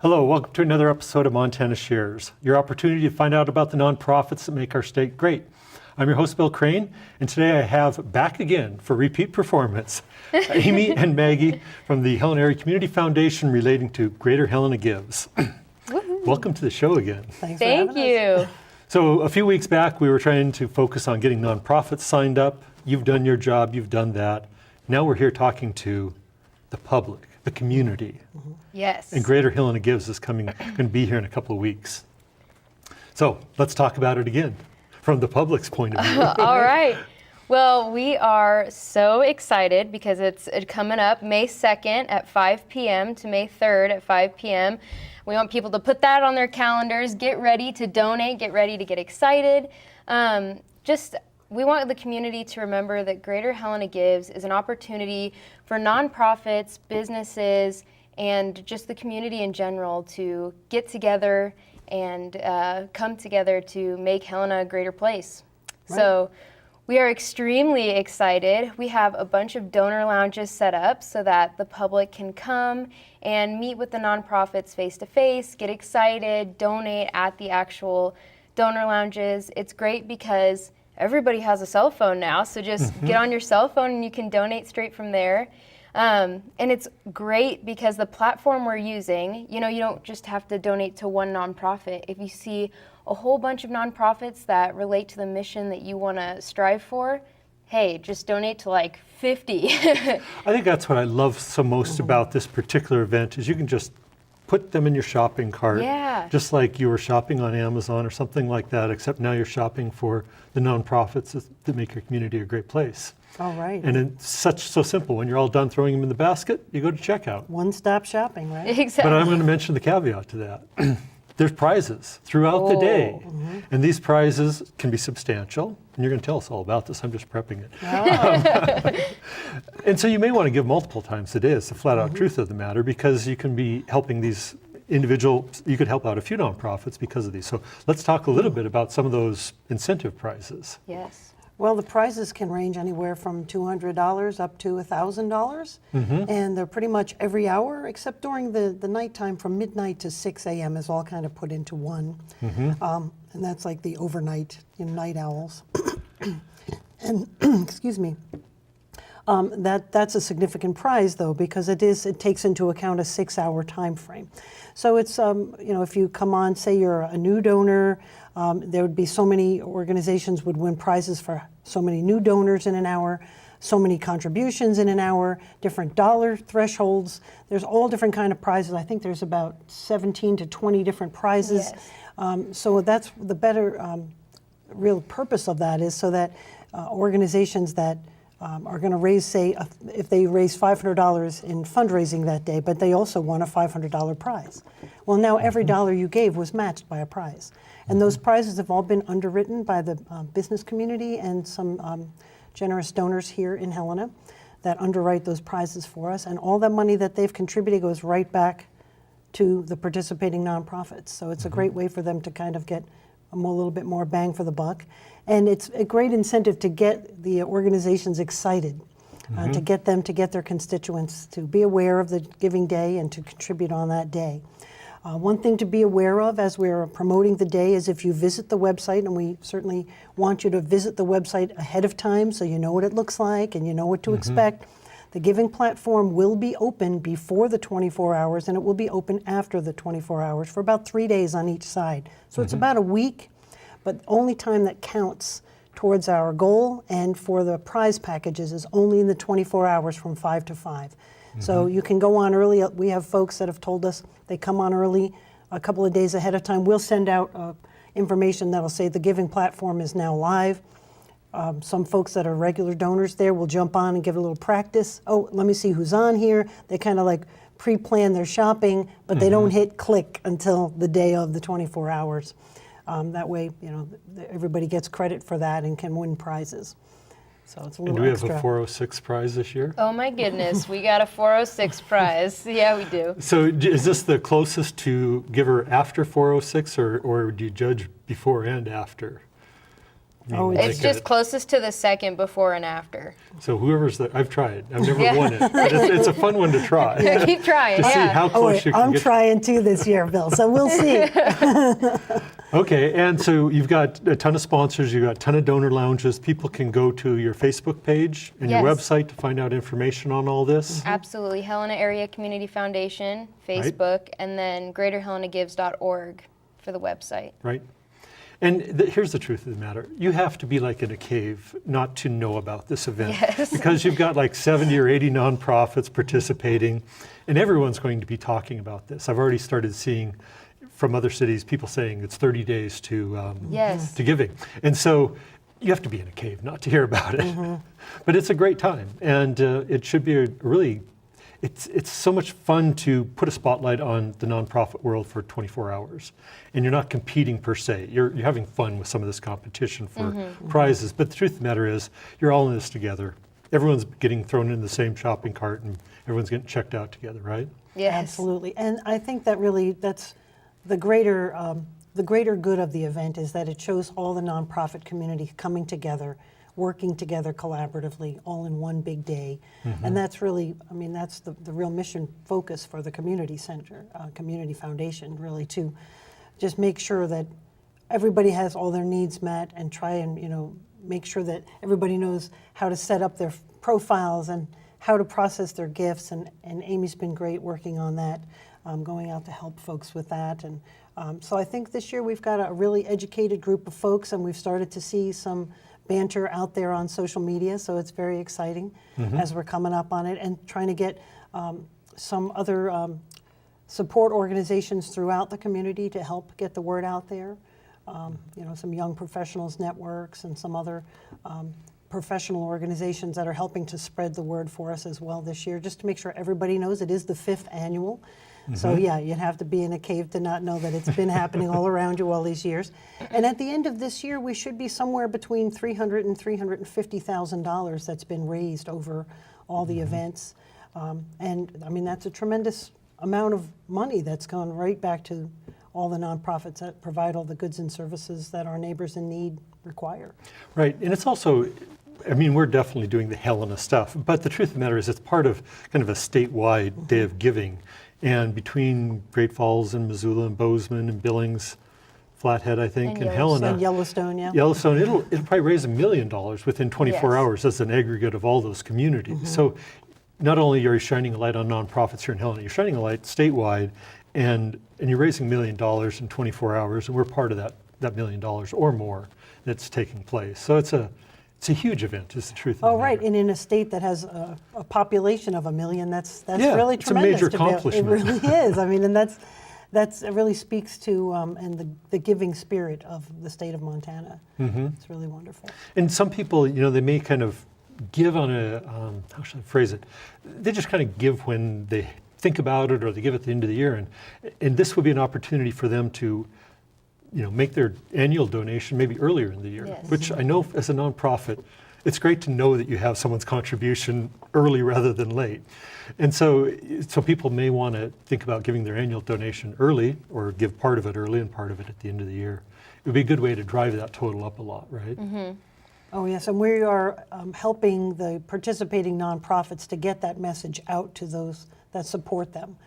Hello, welcome to another episode of Montana Shares, your opportunity to find out about the nonprofits that make our state great. I'm your host, Bill Crane, and today I have back again for repeat performance, Amy and Maggi from the Helena Area Community Foundation relating to Greater Helena Gives. Welcome to the show again. Thanks for having us. So a few weeks back, we were trying to focus on getting nonprofits signed up. You've done your job, you've done that. Now we're here talking to the public, the community. Mm-hmm. Yes. And Greater Helena Gives is going to be here in a couple of weeks. So let's talk about it again from the public's point of view. All right. Well, we are so excited because it's coming up May 2nd at 5 p.m. to May 3rd at 5 p.m. We want people to put that on their calendars, get ready to donate, get ready to get excited. We want the community to remember that Greater Helena Gives is an opportunity for nonprofits, businesses, and just the community in general to get together and come together to make Helena a greater place. Right. So we are extremely excited. We have a bunch of donor lounges set up so that the public can come and meet with the nonprofits face-to-face, get excited, donate at the actual donor lounges. It's great because everybody has a cell phone now, so just get on your cell phone and you can donate straight from there. And it's great because the platform we're using, you don't just have to donate to one nonprofit. If you see a whole bunch of nonprofits that relate to the mission that you want to strive for, hey, just donate to like 50. I think that's what I love so most about this particular event is you can just put them in your shopping cart, just like you were shopping on Amazon or something like that, except now you're shopping for the nonprofits that make your community a great place. All right. And it's so simple. When you're all done throwing them in the basket, you go to checkout. One-stop shopping, right? Exactly. But I'm going to mention the caveat to that. There's prizes throughout the day. And these prizes can be substantial. And you're going to tell us all about this. I'm just prepping it. Oh. And so you may want to give multiple times a day. It's the flat out truth of the matter because you can be helping these individuals. You could help out a few nonprofits because of these. So let's talk a little bit about some of those incentive prizes. Yes. Well, the prizes can range anywhere from $200 up to $1,000. And they're pretty much every hour, except during the nighttime from midnight to 6 a.m. is all kind of put into one. And that's like the overnight, night owls. And excuse me. That's a significant prize, though, because it takes into account a 6-hour time frame. So it's, if you come on, say you're a new donor, there would be so many organizations would win prizes for so many new donors in an hour, so many contributions in an hour, different dollar thresholds. There's all different kind of prizes. I think there's about 17 to 20 different prizes. Yes. So that's the better real purpose of that is so that organizations that are going to raise, say, if they raise $500 in fundraising that day, but they also won a $500 prize. Well, now every dollar you gave was matched by a prize. And those prizes have all been underwritten by the business community and some generous donors here in Helena that underwrite those prizes for us. And all that money that they've contributed goes right back to the participating nonprofits. So it's a great way for them to kind of get a little bit more bang for the buck. And it's a great incentive to get the organizations excited, to get them to get their constituents to be aware of the Giving Day and to contribute on that day. One thing to be aware of as we're promoting the day is if you visit the website, and we certainly want you to visit the website ahead of time so you know what it looks like and you know what to expect. The giving platform will be open before the 24 hours and it will be open after the 24 hours for about 3 days on each side. So it's about a week, but the only time that counts towards our goal and for the prize packages is only in the 24 hours from 5 to 5. So you can go on early. We have folks that have told us they come on early a couple of days ahead of time. We'll send out information that'll say the giving platform is now live. Some folks that are regular donors there will jump on and give a little practice. Oh, let me see who's on here. They kind of like pre-plan their shopping, but they don't hit click until the day of the 24 hours. That way, everybody gets credit for that and can win prizes. So it's a little extra. And do we have a 406 prize this year? Oh my goodness, we got a 406 prize. Yeah, we do. So is this the closest to giver after 406 or do you judge before and after? Oh, like It's just closest to the second before and after. So whoever's the, I've tried. I've never won it, but it's a fun one to try. Keep trying. To see how Oh, close wait, you can I'm get. trying too this year, Bill, so we'll see. Okay, and so you've got a ton of sponsors, you've got a ton of donor lounges. People can go to your Facebook page and your Yes. website to find out information on all this. Absolutely. Helena Area Community Foundation, Facebook, and then GreaterHelenaGives.org for the website. Right? And here's the truth of the matter. You have to be like in a cave not to know about this event. Yes. Because you've got like 70 or 80 nonprofits participating, and everyone's going to be talking about this. I've already started seeing from other cities people saying it's 30 days to Yes. to giving. And so you have to be in a cave not to hear about it. But it's a great time, and it should be a really, it's so much fun to put a spotlight on the nonprofit world for 24 hours. And you're not competing per se. You're having fun with some of this competition for prizes. But the truth of the matter is, you're all in this together. Everyone's getting thrown in the same shopping cart, and everyone's getting checked out together, right? Yes. Absolutely, and I think that really, that's the greater good of the event is that it shows all the nonprofit community coming together, working together collaboratively, all in one big day. And that's really, I mean, that's the real mission focus for the community center, community foundation, really, to just make sure that everybody has all their needs met and try and, make sure that everybody knows how to set up their profiles and how to process their gifts. And Amy's been great working on that, going out to help folks with that. And so I think this year we've got a really educated group of folks, and we've started to see some banter out there on social media, so it's very exciting as we're coming up on it and trying to get some other support organizations throughout the community to help get the word out there. Some young professionals networks and some other professional organizations that are helping to spread the word for us as well this year, just to make sure everybody knows it is the 5th annual. So yeah, you'd have to be in a cave to not know that it's been happening all around you all these years. And at the end of this year, we should be somewhere between $300,000 and $350,000 that's been raised over all the events. And I mean, that's a tremendous amount of money that's gone right back to all the nonprofits that provide all the goods and services that our neighbors in need require. Right, and it's also, I mean, we're definitely doing the Helena stuff, but the truth of the matter is it's part of kind of a statewide day of giving. And between Great Falls and Missoula and Bozeman and Billings, Flathead, I think, and Helena. And Yellowstone, yeah. Yellowstone, it'll probably raise $1 million within 24 Yes. hours as an aggregate of all those communities. So not only are you shining a light on nonprofits here in Helena, you're shining a light statewide, and you're raising $1 million in 24 hours, and we're part of that $1 million or more that's taking place. So it's a huge event, is the truth of the Oh, right, matter. and in a state that has a population of 1 million, that's Yeah, really it's a tremendous. major to be able- accomplishment. It really is. I mean, and it really speaks to and the giving spirit of the state of Montana. It's really wonderful. And some people, they may kind of give on a, how should I phrase it? They just kind of give when they think about it, or they give at the end of the year. And this would be an opportunity for them to, make their annual donation maybe earlier in the year, Yes. which I know as a nonprofit, it's great to know that you have someone's contribution early rather than late. And so people may want to think about giving their annual donation early, or give part of it early and part of it at the end of the year. It would be a good way to drive that total up a lot, right? Oh, yes, and we are helping the participating nonprofits to get that message out to those that support them,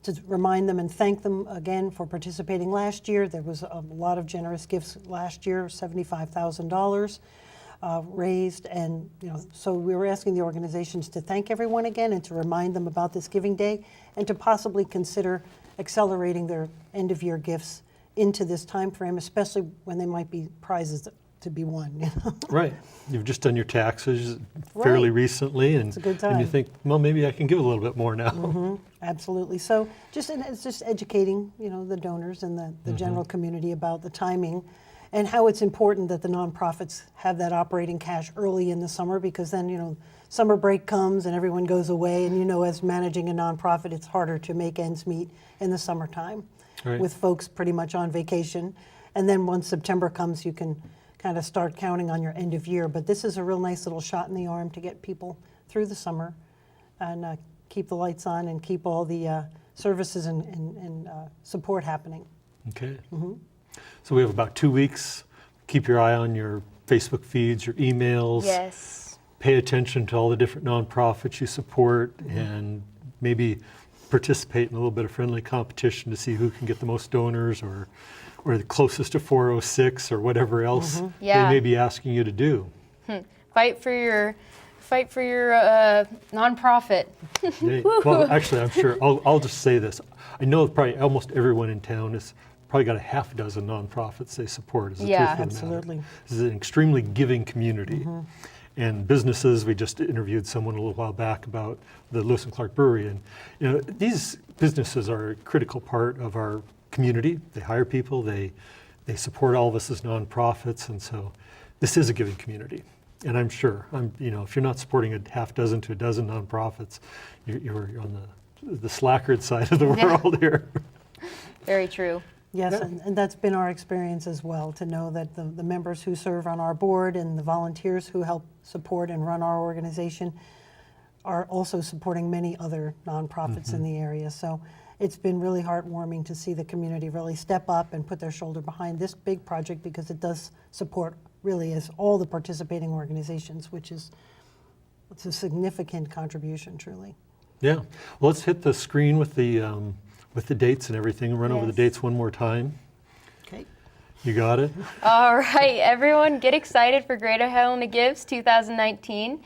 to remind them and thank them again for participating last year. There was a lot of generous gifts last year, $75,000 raised, and so we were asking the organizations to thank everyone again and to remind them about this Giving Day, and to possibly consider accelerating their end-of-year gifts into this time frame, especially when they might be prizes to be won. Right. You've just done your taxes fairly Right. recently, and, It's a good and you time. think, well, maybe I can give a little bit more now. Absolutely. So it's just educating, the donors and the general community about the timing and how it's important that the nonprofits have that operating cash early in the summer, because then, summer break comes and everyone goes away, and as managing a nonprofit, it's harder to make ends meet in the summertime Right. with folks pretty much on vacation. And then once September comes, you can kind of start counting on your end of year. But this is a real nice little shot in the arm to get people through the summer and keep the lights on and keep all the services and support happening. Okay. So we have about 2 weeks. keep your eye on your Facebook feeds, your emails. Yes. Pay attention to all the different nonprofits you support, and maybe participate in a little bit of friendly competition to see who can get the most donors, or the closest to 406 or whatever else Yeah. they may be asking you to do. Fight for your nonprofit. Well, actually, I'm sure, I'll just say this. I know probably almost everyone in town has probably got a half dozen nonprofits they support, is the Yeah. truth of the matter. Absolutely. This is an extremely giving community. And businesses, we just interviewed someone a little while back about the Lewis and Clark Brewery, and these businesses are a critical part of our community. They hire people, they support all of us as nonprofits, and so this is a giving community. And I'm sure, if you're not supporting a half dozen to a dozen nonprofits, you're on the slackard side of the world here. Very true. Yes, Yeah. and that's been our experience as well, to know that the members who serve on our board and the volunteers who help support and run our organization are also supporting many other nonprofits in the area. So it's been really heartwarming to see the community really step up and put their shoulder behind this big project, because it does support really as all the participating organizations, it's a significant contribution, truly. Yeah, well, let's hit the screen with the dates and everything, and run over the Yes. dates one more time. Okay. You got it? All right, everyone, get excited for Greater Helena Gives 2019.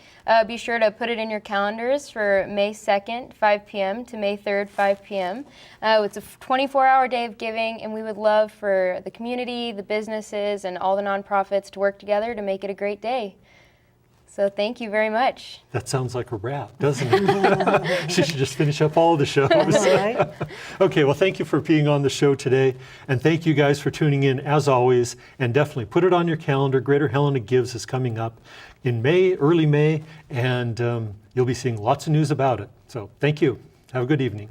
Be sure to put it in your calendars for May 2nd, 5 p.m. to May 3rd, 5 p.m. It's a 24-hour day of giving, and we would love for the community, the businesses, and all the nonprofits to work together to make it a great day. So thank you very much. That sounds like a wrap, doesn't it? She should just finish up all the shows. All right. Okay, well, thank you for being on the show today, and thank you guys for tuning in as always, and definitely put it on your calendar. Greater Helena Gives is coming up in May, early May, and you'll be seeing lots of news about it. So thank you. Have a good evening.